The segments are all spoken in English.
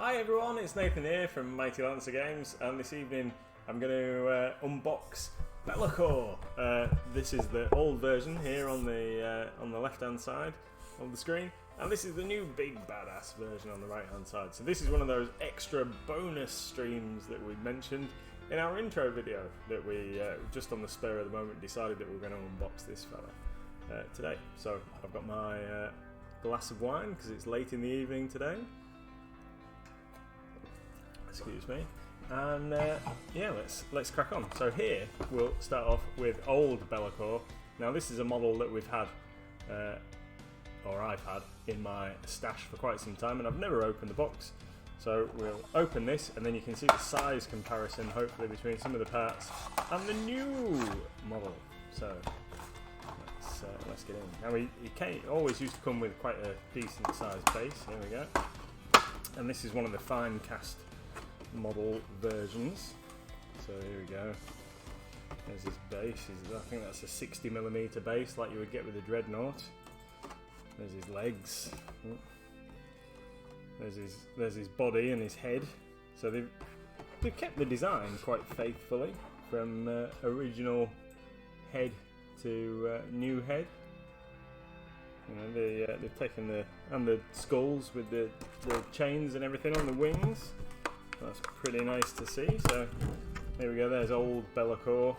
Hi everyone, it's Nathan here from Mighty Lancer Games, and this evening I'm going to unbox Be'lakor. This is the old version here on the left hand side of the screen, and this is the new big badass version on the right hand side. So this is one of those extra bonus streams that we mentioned in our intro video that we just on the spur of the moment decided that we were going to unbox this fella today. So I've got my glass of wine because it's late in the evening today. Excuse me, and yeah, let's crack on. So here we'll start off with old Be'lakor. Now this is a model that we've had, or I've had, in my stash for quite some time, and I've never opened the box. So we'll open this, and then you can see the size comparison, hopefully, between some of the parts and the new model. So let's get in. Now it always used to come with quite a decent sized base. Here we go, and this is one of the fine cast model versions. So here we go. There's his base. I think that's a 60mm base like you would get with a Dreadnought. There's his legs. There's his body and his head. So they've kept the design quite faithfully from original head to new head. You know, they've taken the skulls with the chains and everything on the wings. That's pretty nice to see. So there we go, there's old Be'lakor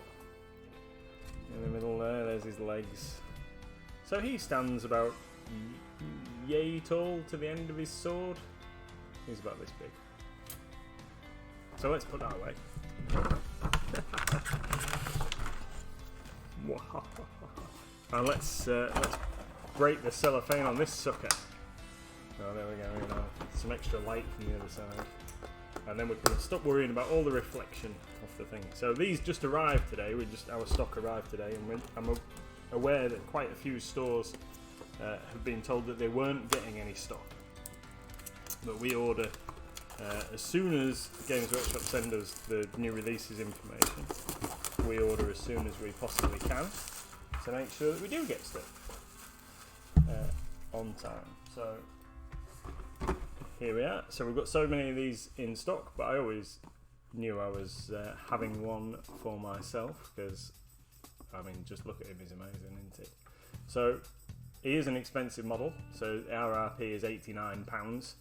in the middle there. There's his legs. So he stands about yay tall to the end of his sword. He's about this big. So let's put that away. And let's break the cellophane on this sucker. Oh, there we go. We're gonna have some extra light from the other side. And then we're going to stop worrying about all the reflection off the thing. So these just arrived today. Our stock arrived today, and I'm aware that quite a few stores have been told that they weren't getting any stock. But we order as soon as Games Workshop send us the new releases information. We order as soon as we possibly can to make sure that we do get stuff on time. So here we are. So we've got so many of these in stock, but I always knew I was having one for myself because, I mean, just look at him, he's amazing, isn't he? So he is an expensive model. So RRP is £89,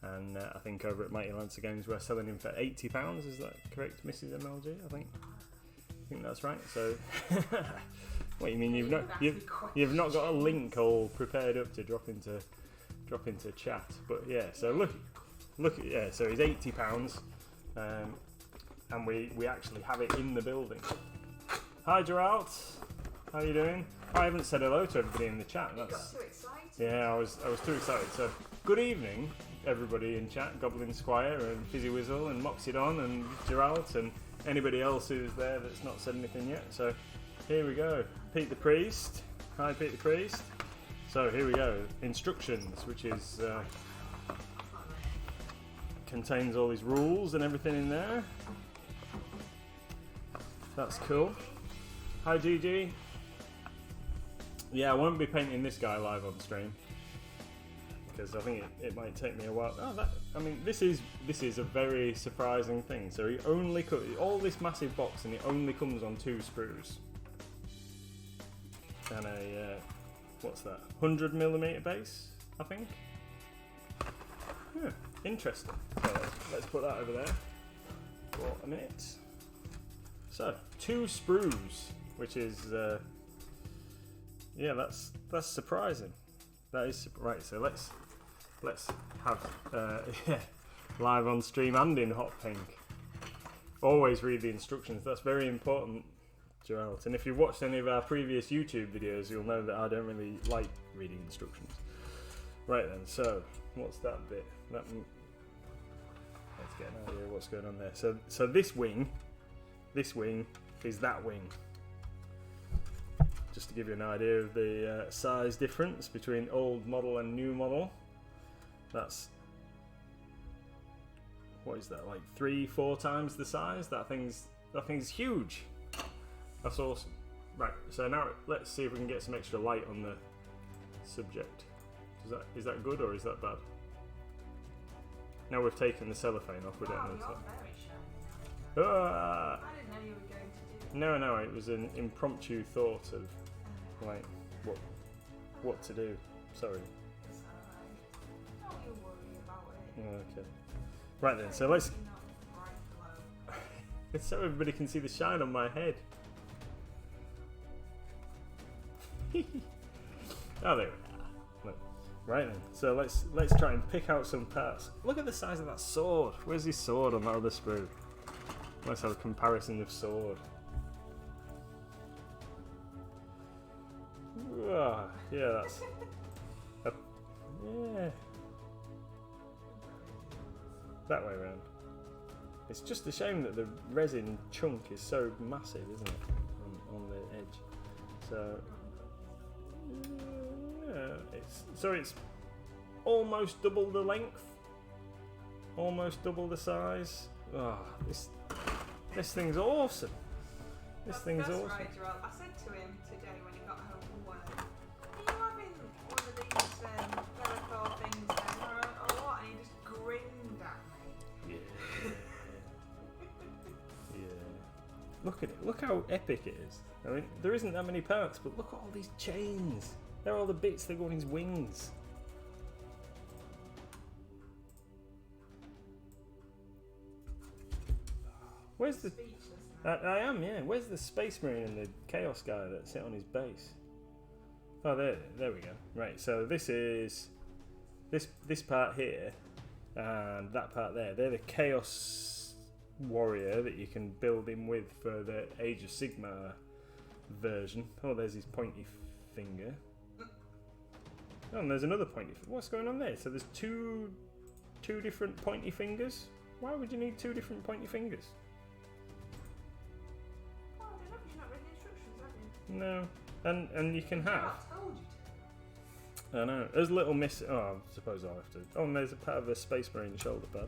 and I think over at Mighty Lancer Games we're selling him for £80. Is that correct, Mrs. MLG? I think that's right. So what you mean you've not got a link all prepared up to drop into chat, but yeah, so look, yeah, so it's £80, and we actually have it in the building. Hi Geralt, how you doing? I haven't said hello to everybody in the chat. You got too excited. Yeah, I was too excited. So good evening everybody in chat, Goblin Squire and Fizzy Whizzle and Moxidon and Geralt and anybody else who's there that's not said anything yet. So here we go. Pete the Priest. Hi Pete the Priest. So here we go, instructions, which is contains all these rules and everything in there. That's cool. Hi GG. Yeah, I won't be painting this guy live on stream because I think it might take me a while. I mean, this is a very surprising thing. So he only all this massive box, and it only comes on 2 sprues and a. What's that? 100mm base, I think. Yeah, interesting. So let's put that over there for a minute. So 2 sprues, which is yeah, that's surprising. That is right. So let's have yeah, live on stream and in hot pink. Always read the instructions. That's very important. Geralt. And if you've watched any of our previous YouTube videos, you'll know that I don't really like reading instructions. Right then, so what's that bit? Let's get an idea of what's going on there. So this wing is that wing. Just to give you an idea of the size difference between old model and new model. That's, what is that, like 3-4 times the size? That thing's huge. That's awesome. Right, so now let's see if we can get some extra light on the subject. Is that good or is that bad? Now we've taken the cellophane off, we don't Wow, need you're to. very shiny now. Ah! I didn't know you were going to do No, it was an impromptu thought of like what to do. Sorry. It's alright. Don't you worry about it. Okay. Right then, so let's. You're not a bright glow. It's so everybody can see the shine on my head. Oh, there we are. Look. Right then, so let's try and pick out some parts. Look at the size of that sword. Where's his sword on that other sprue? Let's have a comparison of sword. Ah, yeah, that's. Yeah. That way around. It's just a shame that the resin chunk is so massive, isn't it? On the edge. So. Yeah, it's almost double the length, almost double the size. Oh, this thing's awesome. This thing's awesome. Right, Joel. I said to him today when he got home from work, "Are you having one of these Velcro things then, or what?" And he just grinned at me. Yeah. Yeah. Look at it. Look how epic it is. I mean, there isn't that many parts, but look at all these chains. They're all the bits that go on his wings. Where's the... I am, yeah. Where's the Space Marine and the Chaos guy that sit on his base? Oh, there we go. Right, so this is... This part here and that part there. They're the Chaos Warrior that you can build him with for the Age of Sigmar version. Oh, there's his pointy finger. Oh, and there's another pointy finger. What's going on there? So there's two different pointy fingers? Why would you need two different pointy fingers? Oh, I don't know, because you've not read the instructions, have you? No. And you can have... I told you to. I know. There's a little miss... Oh, I suppose I'll have to... Oh, and there's a part of a Space Marine shoulder pad.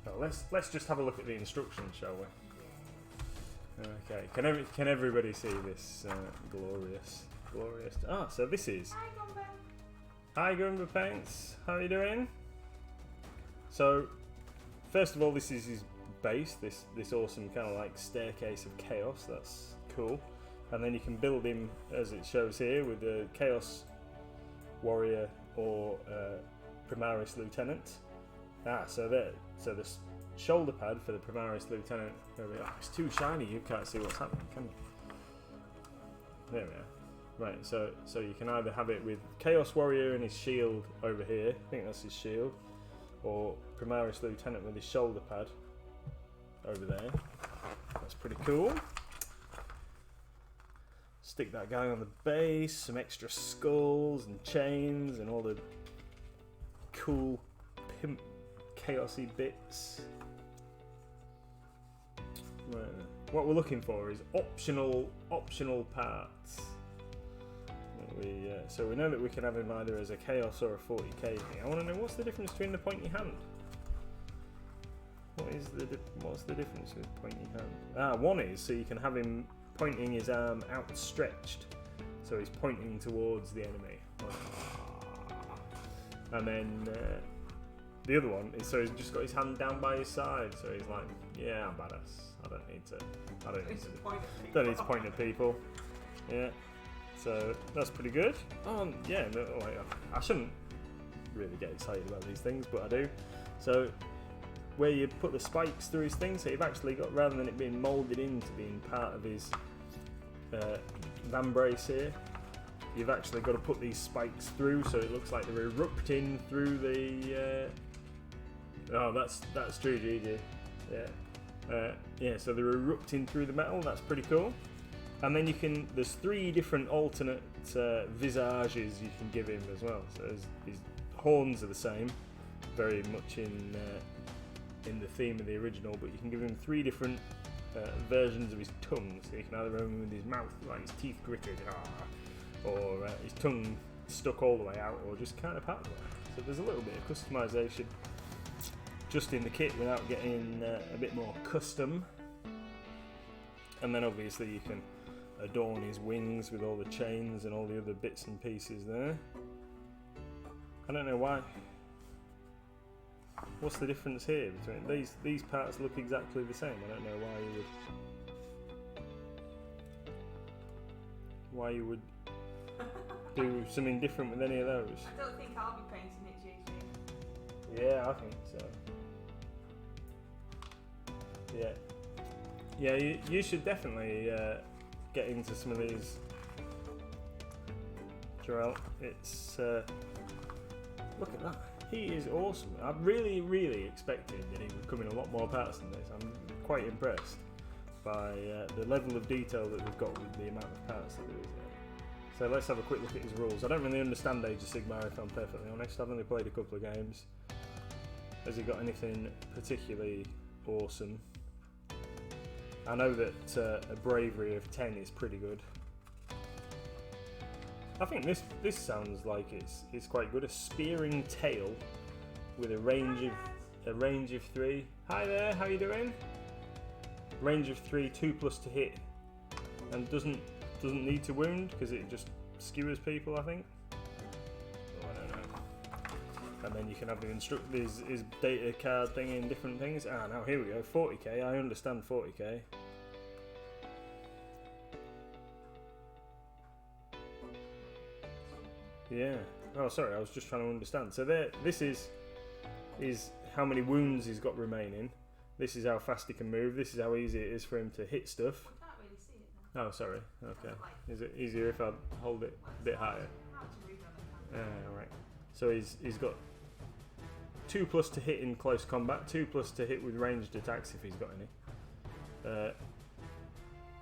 Oh, let's just have a look at the instructions, shall we? Okay. Can everybody see this glorious... Ah, so this is... Hi, Gumbo. Hi, Gumbo Paints. How are you doing? So, first of all, this is his base. This awesome kind of like staircase of chaos. That's cool. And then you can build him, as it shows here, with the Chaos Warrior or Primaris Lieutenant. Ah, so there. So the shoulder pad for the Primaris Lieutenant. There we are. It's too shiny. You can't see what's happening, can you? There we are. Right, so you can either have it with Chaos Warrior and his shield over here, I think that's his shield, or Primaris Lieutenant with his shoulder pad over there. That's pretty cool. Stick that guy on the base, some extra skulls and chains and all the cool pimp chaosy bits. Right. What we're looking for is optional parts. So we know that we can have him either as a Chaos or a 40k thing. I want to know, what's the difference between the pointy hand? What's the difference with pointy hand? Ah, one is so you can have him pointing his arm outstretched, so he's pointing towards the enemy. And then the other one is so he's just got his hand down by his side, so he's like, yeah, I'm badass. I don't need to point at people. Yeah. So that's pretty good. Yeah, no, like, I shouldn't really get excited about these things, but I do. So where you put the spikes through his thing, so you've actually got, rather than it being moulded into being part of his vambrace here, you've actually got to put these spikes through, so it looks like they're erupting through the... Oh, that's true, GG. Yeah. Yeah, so they're erupting through the metal. That's pretty cool. And then there's 3 different alternate visages you can give him as well. So his horns are the same, very much in the theme of the original, but you can give him 3 different versions of his tongue. So you can either have him with his mouth, like his teeth gritted, or his tongue stuck all the way out, or just kind of part of the way. So there's a little bit of customization just in the kit without getting a bit more custom. And then obviously you can adorn his wings with all the chains and all the other bits and pieces there. I don't know why. What's the difference here between these parts? Look exactly the same. I don't know why you would do something different with any of those. I don't think I'll be painting it, JJ. Yeah, I think so. Yeah. Yeah, you should definitely get into some of these, Joel. It's look at that. He is awesome. I really expected that he would come in a lot more parts than this. I'm quite impressed by the level of detail that we've got with the amount of parts that there is there. So let's have a quick look at his rules. I don't really understand Age of Sigmar, if I'm perfectly honest. I've only played a couple of games. Has he got anything particularly awesome? I know that a bravery of 10 is pretty good. I think this sounds like it's quite good. A spearing tail with a range of 3. Hi there, how you doing? Range of 3, 2+ to hit, and doesn't need to wound because it just skewers people, I think. Oh, I don't know. And then you can have his data card thing in different things. Ah, now here we go. 40k. I understand 40k. Yeah. Oh, sorry. I was just trying to understand. So this is how many wounds he's got remaining. This is how fast he can move. This is how easy it is for him to hit stuff. I can't really see it now. Oh, sorry. Okay. Is it easier if I hold it a bit higher? Right. So he's got 2+ to hit in close combat, 2+ to hit with ranged attacks if he's got any.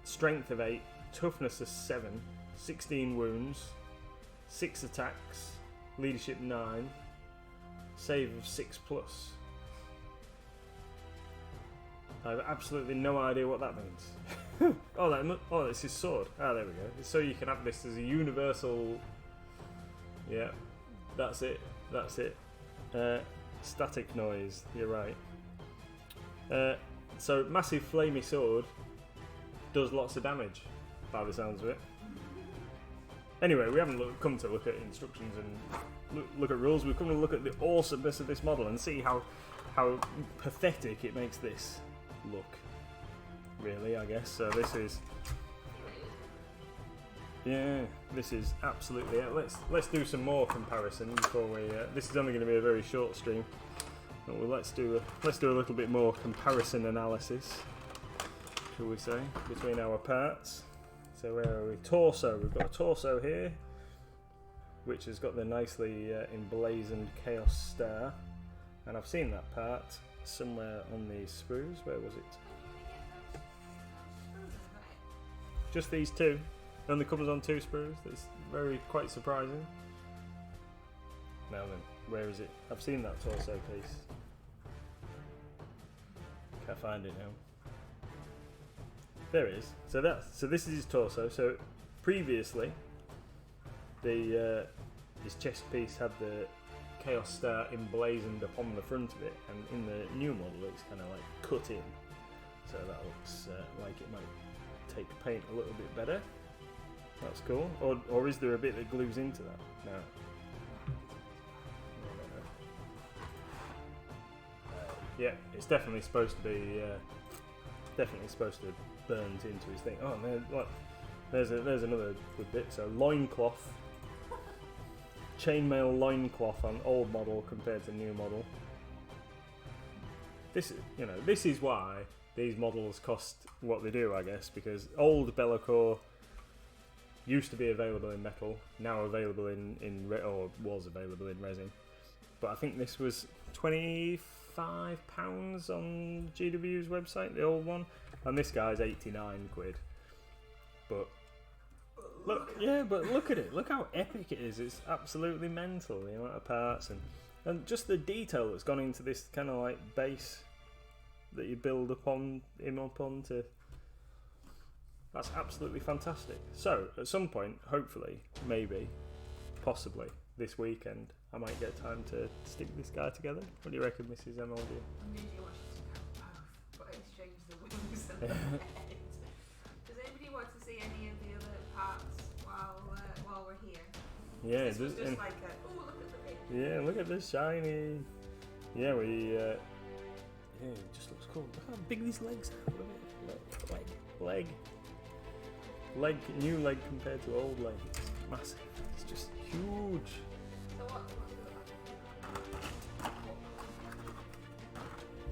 Strength of 8, toughness of 7, 16 wounds, 6 attacks, leadership 9, save of 6+. I have absolutely no idea what that means. Oh, it's his sword. Ah, there we go. So you can have this as a universal. Yeah, that's it. Static noise. You're right. So massive flamey sword does lots of damage, by the sounds of it. Anyway, we haven't come to look at instructions and look at rules. We've come to look at the awesomeness of this model and see how pathetic it makes this look. Really, I guess. So this is. Yeah, this is absolutely it. Let's do some more comparison before we. This is only going to be a very short stream. Well, let's do a little bit more comparison analysis, shall we say, between our parts. So where are we? Torso. We've got a torso here, which has got the nicely emblazoned Chaos Star, and I've seen that part somewhere on these sprues. Where was it? Just these two. Only comes on 2 sprues. That's quite surprising. Now then, where is it? I've seen that torso piece. Can't find it now. There it is. So this is his torso. So previously, his chest piece had the Chaos Star emblazoned upon the front of it, and in the new model, it's kind of like cut in. So that looks like it might take paint a little bit better. That's cool. Or is there a bit that glues into that? No. Yeah, it's definitely supposed to be burnt into his thing. Oh, there's another good bit. So loincloth, chainmail loincloth on old model compared to new model. This is why these models cost what they do, I guess, because old Be'lakor used to be available in metal, now available or was available in resin. But I think this was £25 on GW's website, the old one, and this guy's 89 quid. But look at it. Look how epic it is. It's absolutely mental, the amount of parts and just the detail that's gone into this kind of like base that you build upon to. That's absolutely fantastic. So, at some point, hopefully, maybe, possibly, this weekend, I might get time to stick this guy together. What do you reckon, Mrs. MLD? I'm usually wanting to go both, but exchange the wings and the head. Does anybody want to see any of the other parts while we're here? Yeah, this was just like look at the picture. Yeah, look at this shiny. yeah, it just looks cool. Look how big these legs are. Leg, new leg compared to old leg. It's massive. It's just huge. So what?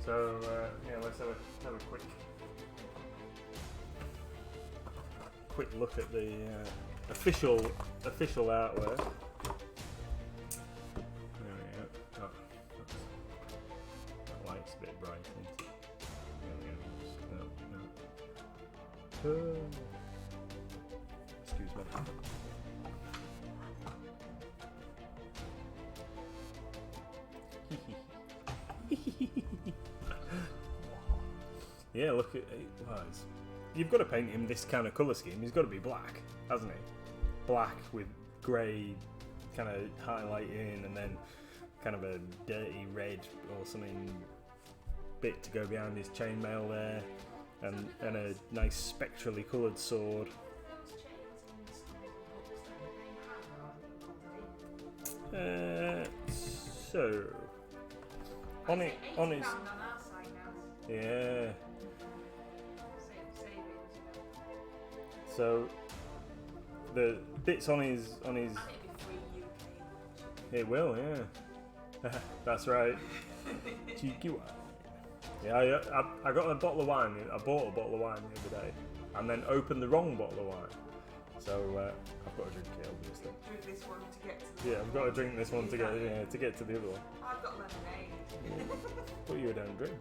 So yeah, let's have a quick look at the official artwork. There we go. Oh, that light's a bit bright, isn't it? There we go. No. Excuse me. Yeah, look at it. Well, you've got to paint him this kind of colour scheme. He's got to be black, hasn't he? Black with grey kind of highlighting, and then kind of a dirty red or something bit to go behind his chainmail there, and a nice spectrally coloured sword. So on his yeah. So the bits on his it will, yeah. That's right. Cheeky wine. Yeah, I got a bottle of wine. I bought a bottle of wine the other day, and then opened the wrong bottle of wine. So I've got to drink it, obviously. Drink this one to get to the I've got to drink this one to get to the other one. I've got lemonade. But you don't drink.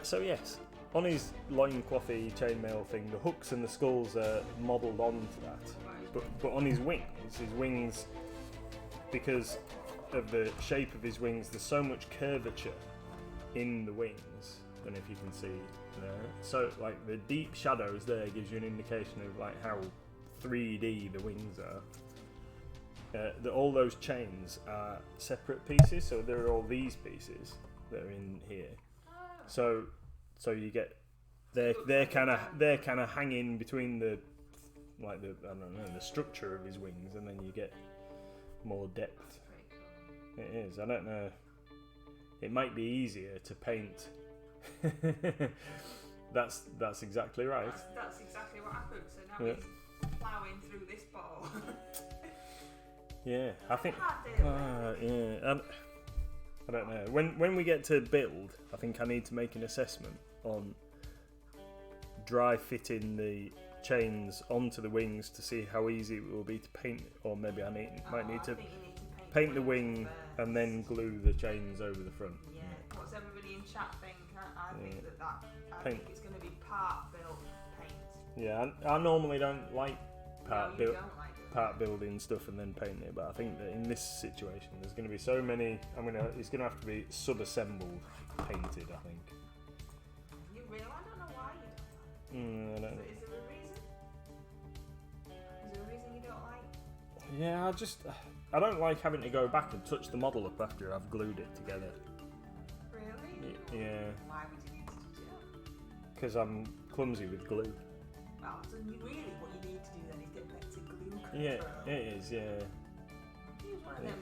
So yes, on his loinclothy chainmail thing, the hooks and the skulls are modelled onto that. But on his wings, because of the shape of his wings, there's so much curvature in the wings. I don't know if you can see there. So like the deep shadows there gives you an indication of like how 3D the wings are. All those chains are separate pieces, so there are all these pieces that are in here. So you get they're kind of hanging between the I don't know, the structure of his wings, and then you get more depth. It is. I don't know. It might be easier to paint. That's exactly right. That's exactly what happened. So now he's ploughing through this ball. Yeah, I think. Yeah, I don't know. When we get to build, I think I need to make an assessment on dry fitting the chains onto the wings to see how easy it will be to paint, or maybe I might need to paint the wing and then glue the chains over the front. Yeah. What's everybody in chat think? I think I think it's going to be part built paint. Yeah, I normally don't like part building stuff and then painting it, but I think that in this situation there's going to be so many. It's going to have to be sub-assembled, painted. I think. You really? I don't know why you don't like it. I don't know. Is there a reason? Is there a reason you don't like? Yeah, I don't like having to go back and touch the model up after I've glued it together. Really? Yeah. Why would you need to do that? Because I'm clumsy with glue. Well, so really what you need to do then is get back to glue control. Yeah, it is, yeah. Use one of them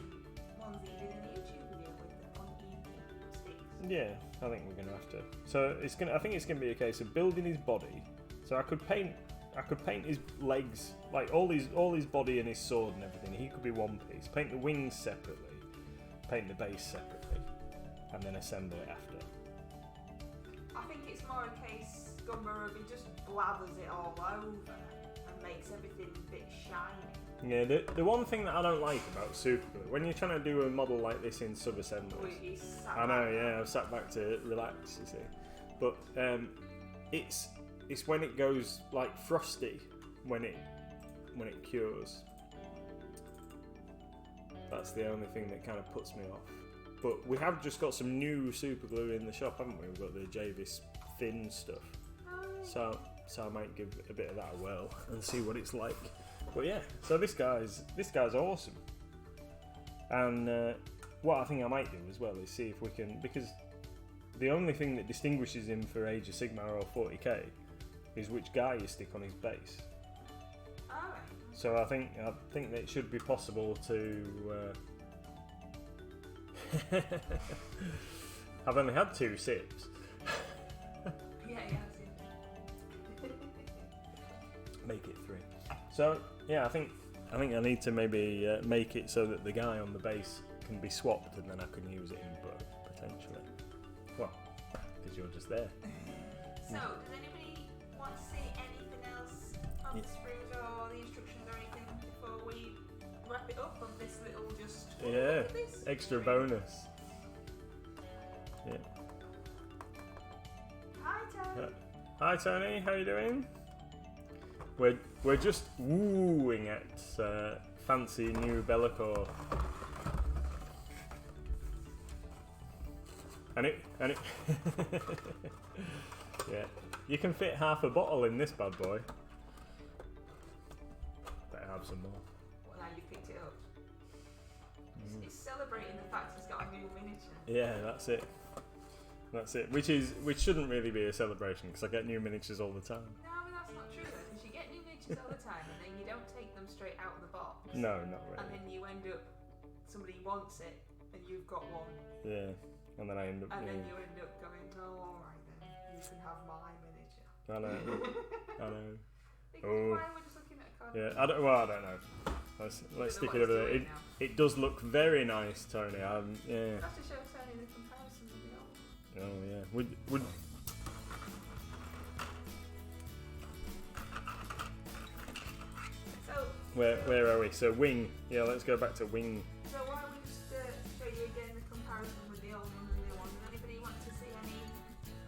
ones that you did in the YouTube video with the uneven sticks. Yeah, I think we're gonna have to. So I think it's gonna be a case of building his body. So I could paint his legs, like all his body and his sword and everything. He could be one piece. Paint the wings separately, paint the base separately, and then assemble it after. I think it's more a case Sigmar if he just blathers it all over and makes everything a bit shiny. Yeah, the one thing that I don't like about superglue, when you're trying to do a model like this in sub-assemblies, I know, yeah, I've sat back to relax, you see, but it's when it goes like frosty when it cures. That's the only thing that kind of puts me off. But we have just got some new super glue in the shop, haven't we? We've got the Javis thin stuff. So I might give a bit of that a whirl and see what it's like. But yeah, so this guy's awesome. And what I think I might do as well is see if we can, because the only thing that distinguishes him for Age of Sigmar or 40k is which guy you stick on his base. So I think that it should be possible to I've only had 2 sips. Yeah, yeah, Make it 3. So yeah, I think I need to maybe make it so that the guy on the base can be swapped, and then I can use it in both potentially. Well, because you're just there. So, does anybody want to see anything else on the sprues or the instructions or anything before we wrap it up on this little just... Yeah, this? extra bonus. Yeah. Hi, Tony. Hi Tony, how you doing? We're just wooing at fancy new Be'lakor. And it yeah, you can fit half a bottle in this bad boy. Better have some more. Well, now you picked it up. It's celebrating the fact he's got a new miniature. Yeah, that's it. That's it. Which shouldn't really be a celebration because I get new miniatures all the time. No, but that's not true though, because you get new miniatures all the time and then you don't take them straight out of the box. No, not really. And then you end up, somebody wants it and you've got one. Yeah, and then I end up. And then you end up going, oh, alright then, you can have my miniature. I know. I know. Because why are we just looking at a card? Yeah, I don't know. Let's stick it over there. It does look very nice, Tony. Yeah. That's to show Tony the comparison with the old. Oh yeah. Would So where are we? So wing. Yeah, let's go back to wing. So why don't we just show you again the comparison with the old one and the new one? Does anybody want to see any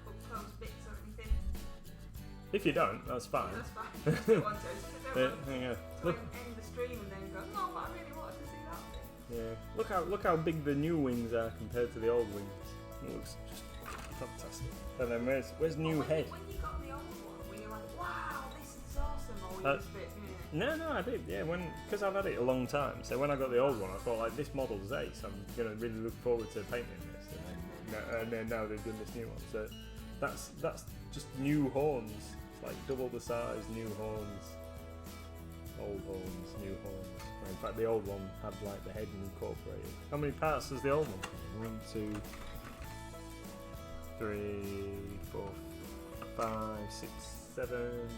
up close bits or anything? If you don't, that's fine. That's fine. Just don't want to. Just don't want Hang on. to end the stream and then go, no, but I really wanted to see that bit. Yeah. Look how big the new wings are compared to the old wings. It looks just fantastic. And then where's new head? When you got the old one, were you like, wow, this is awesome, or were you just a bit, No, I did. Yeah, because I've had it a long time. So when I got the old one, I thought like this model's ace. I'm gonna really look forward to painting this. And then now they've done this new one. So that's just new horns. It's like double the size, new horns. Old horns, new horns. In fact, the old one had like the head incorporated. How many parts does the old one have? 1, 2, 3, 4, 5, 6, 7,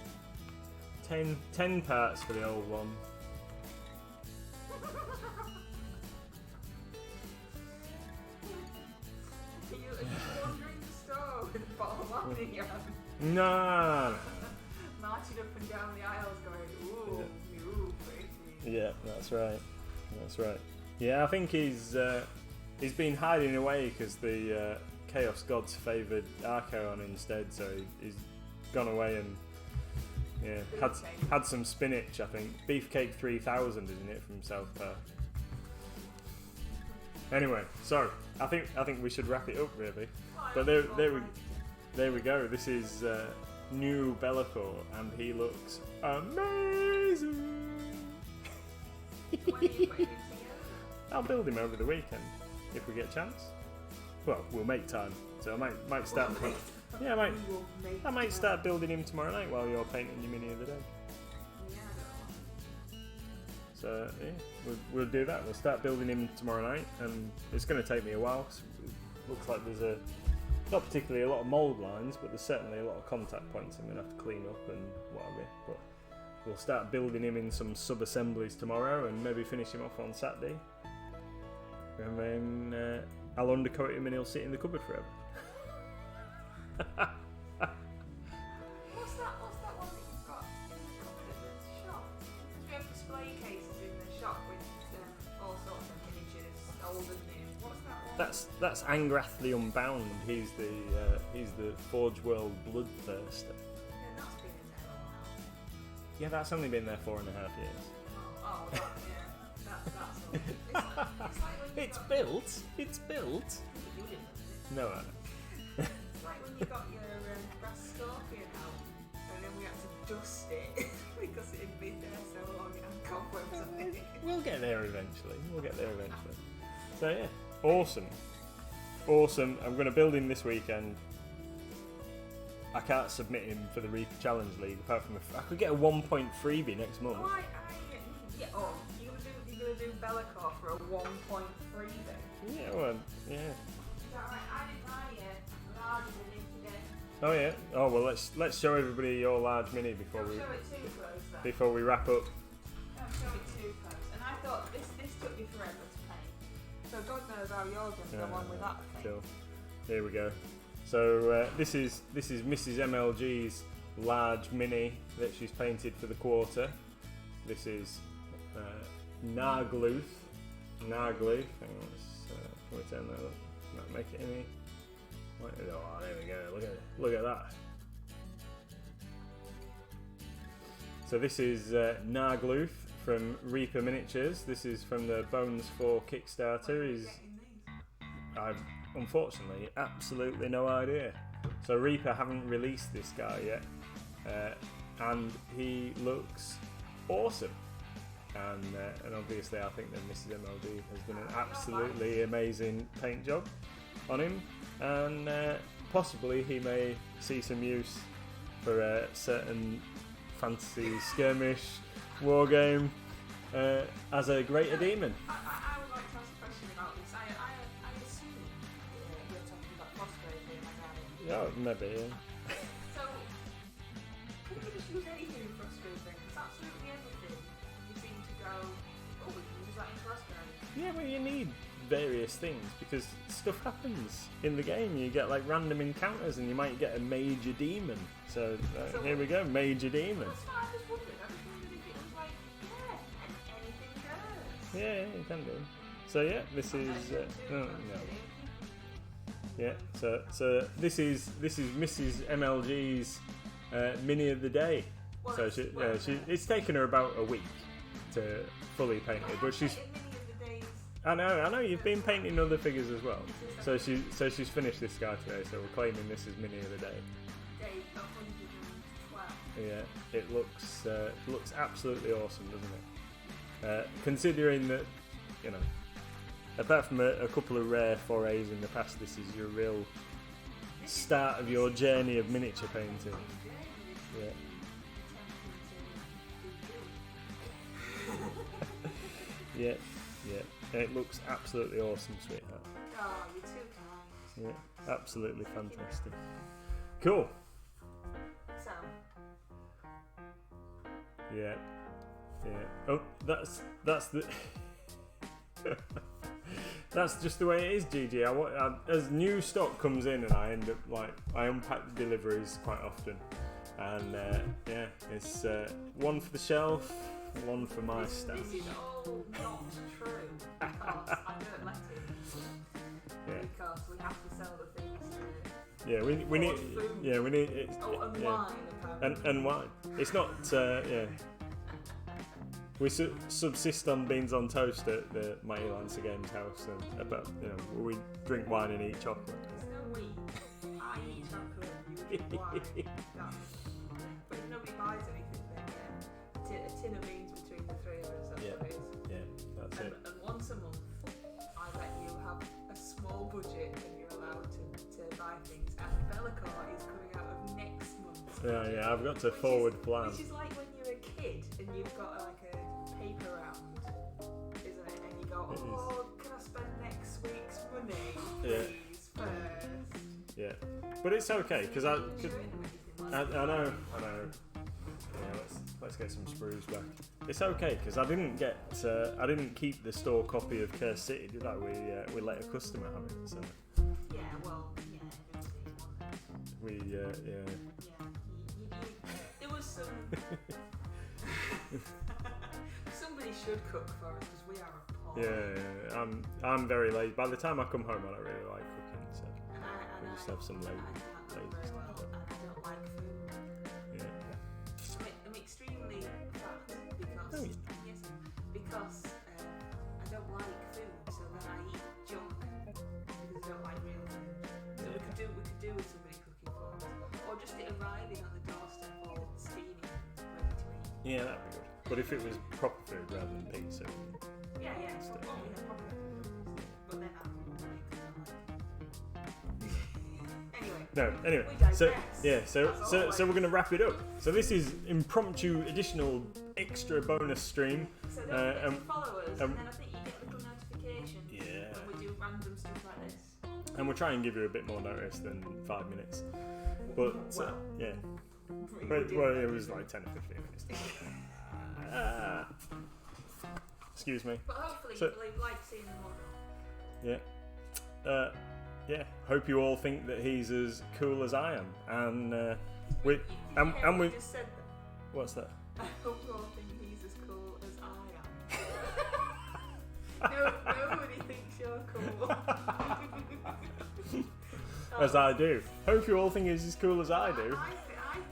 10 parts for the old one. Are you wandering the store with a bottle of wine in your hand? No. Marching up and down the aisles going, ooh, ooh, pretty. Yeah, that's right. That's right. Yeah, I think he's been hiding away because the Chaos Gods favoured Archaon instead, so he's gone away and had some spinach. I think Beefcake 3000, isn't it, from South Park? Anyway, so I think we should wrap it up really. But there we go. This is new Be'lakor, and he looks amazing. When are you putting him together? I'll build him over the weekend if we get a chance. Well, we'll make time. So I might start. Yeah, I might start building him tomorrow night while you're painting your mini of the day. Yeah, So yeah, we'll do that. We'll start building him tomorrow night, and it's going to take me a while. 'Cause it looks like there's not particularly a lot of mould lines, but there's certainly a lot of contact points I'm going to have to clean up and whatever. But we'll start building him in some sub-assemblies tomorrow, and maybe finish him off on Saturday. And then I'll undercoat him, and he'll sit in the cupboard forever. What's that one that you've got in the cupboard at the shop? Because we have display cases in the shop with all sorts of miniatures, old and new. What's that one? That's Angrath the Unbound. He's the Forge World Bloodthirster. Yeah, that's been in there a while. Yeah, that's only been there 4.5 years. Oh, that, yeah. That's all. It's like when you It's got... built. It's built. You didn't, was it? No, I know. It's like when you got your brass scorpion out and then we had to dust it because it had been there so long and had cobwebs on it. We'll get there eventually. So yeah, awesome. I'm going to build him this weekend. I can't submit him for the Reaper Challenge League apart from I could get a 1-point freebie next month. Oh, yeah. Oh, you're gonna do Be'lakor for a 1.3 then? Yeah, well, Yeah. Is that right? I did my large mini today. Oh yeah. Oh well, let's show everybody your large mini before Don't we show it too close then. before we wrap up. Don't show it too close. And I thought this took you forever to paint. So God knows how yours will go on with that thing. Cool. Here we go. So this is Mrs. MLG's large mini that she's painted for the quarter. This is Nargluth. Hang on, can we turn that up? Might make it any. Oh, there we go. Look at that. So this is Nargluth from Reaper Miniatures. This is from the Bones 4 Kickstarter. I've unfortunately absolutely no idea. So Reaper haven't released this guy yet, and he looks awesome. And obviously I think that Mrs. MLD has done an absolutely amazing paint job on him, and possibly he may see some use for a certain fantasy skirmish war game as a greater demon. I would like to ask a question about this. I assume you're talking about Frostgrave here, my darling. Yeah, maybe, yeah. So, can you just use anything in Frostgrave then? Because absolutely everything you seem to go, oh, we can use that in Frostgrave. Yeah, well, you need various things because stuff happens in the game. You get like random encounters and you might get a major demon. So here we go, major demon. That's what I was wondering. I was wondering if it was like, anything goes. Yeah, you can do. So yeah, this is no. Yeah, so this is Mrs. MLG's mini of the day. Well, So it's taken her about a week to fully paint it, but she's. I know. You've been painting other figures as well. So she's finished this guy today. So we're claiming this is mini of the day. Day 112. Yeah, it looks absolutely awesome, doesn't it? Considering that, you know, apart from a couple of rare forays in the past, this is your real start of your journey of miniature painting. Yeah. Yeah. It looks absolutely awesome, sweetheart. Oh, you're too kind. Yeah, absolutely fantastic. Cool. So. Yeah. Oh, that's the. That's just the way it is, Gigi. As new stock comes in, and I end up I unpack the deliveries quite often, and yeah, it's one for the shelf, one for my stash. This is all not true because I don't let it. Yeah. Because we have to sell the things. Yeah, we need. Food. Yeah, we need. It's, and yeah. wine. Apparently. And wine. It's not. Yeah. We subsist on beans on toast at the Mighty Lancer Games house, and we drink wine and eat chocolate. There's no we. I eat chocolate, you drink wine. But if nobody buys anything, then a tin of beans between the three of us. That's what it is. Yeah, that's it. And once a month, I let you have a small budget, and you're allowed to buy things. And Bellicor is coming out of next month. Yeah, I've got to forward plan. Which is like when you're a kid and you've got like a paper round, isn't it? And you go, can I spend next week's money, please, first? Yeah, but it's okay because I know. Yeah, let's get some sprues back. It's okay because I didn't keep the store copy of Curse City, did I? We let a customer have it, so. Yeah, well, yeah. There was some. Somebody should cook for us because we are appalled. Yeah, I'm very lazy. By the time I come home, I don't really like cooking, so we just have some lazy very well, stuff. and I don't like food. Yeah. I'm extremely fat because because I don't like food, so then I eat junk because I don't like real food. So we could do with somebody cooking for us, or just it arriving on the doorstep all steamy, ready to eat. Yeah, that'd be good. But if it was proper food rather than pizza. Yeah. Well, we have proper food, but then I wouldn't make Anyway. we digress. So we're gonna wrap it up. So this is impromptu additional extra bonus stream. So don't forget to follow us, and then I think you get a little notification when we do random stuff like this. And we'll try and give you a bit more notice than 5 minutes. But yeah, well, it was like 10 or 15 minutes. Excuse me. But hopefully So- you'll like seeing them all. Yeah. Yeah. Hope you all think that he's as cool as I am. And we and we. Just said that. What's that? I hope you all think he's as cool as I am. No, nobody thinks you're cool. As I do. Hope you all think he's as cool as I do. I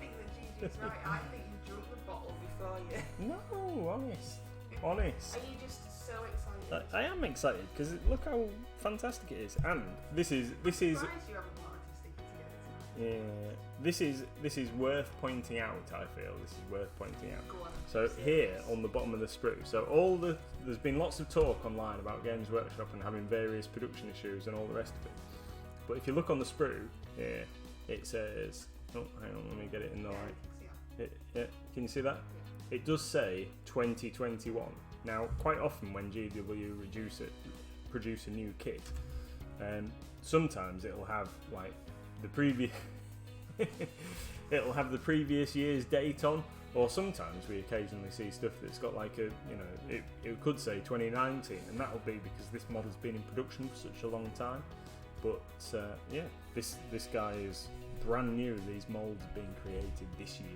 think that Gigi's right. I think you drunk the bottle before you. No, honest. Are you just so excited? I am excited because look how fantastic it is, and this is Surprised you haven't wanted to stick it together tonight. this is worth pointing out. I feel this is worth pointing out. Go on. So here on the bottom of the sprue, so there's been lots of talk online about Games Workshop and having various production issues and all the rest of it. But if you look on the sprue here, it says, oh, hang on, let me get it in the light. Yeah, can you see that? It does say 2021. Now, quite often when GW produce a new kit, sometimes it'll have like the previous it'll have the previous year's date on, or sometimes we occasionally see stuff that's got like a, it could say 2019, and that'll be because this model's been in production for such a long time. But yeah, this guy is brand new. These molds are being created this year,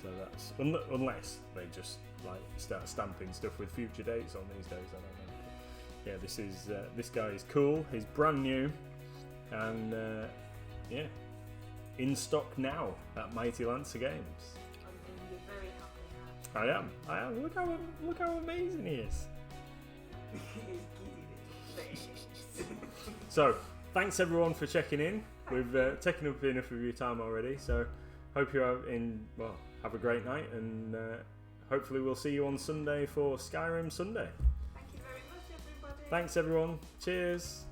so that's unless they just like start stamping stuff with future dates on these days. I don't know. But yeah, this guy is cool. He's brand new, and yeah, in stock now at Mighty Lancer Games. You're very happy. I am. Look how amazing he is. He's giddy. So, thanks everyone for checking in. We've taken up enough of your time already, so hope you have a great night, and hopefully we'll see you on Sunday for Skyrim Sunday. Thank you very much, everybody. Thanks everyone. Cheers.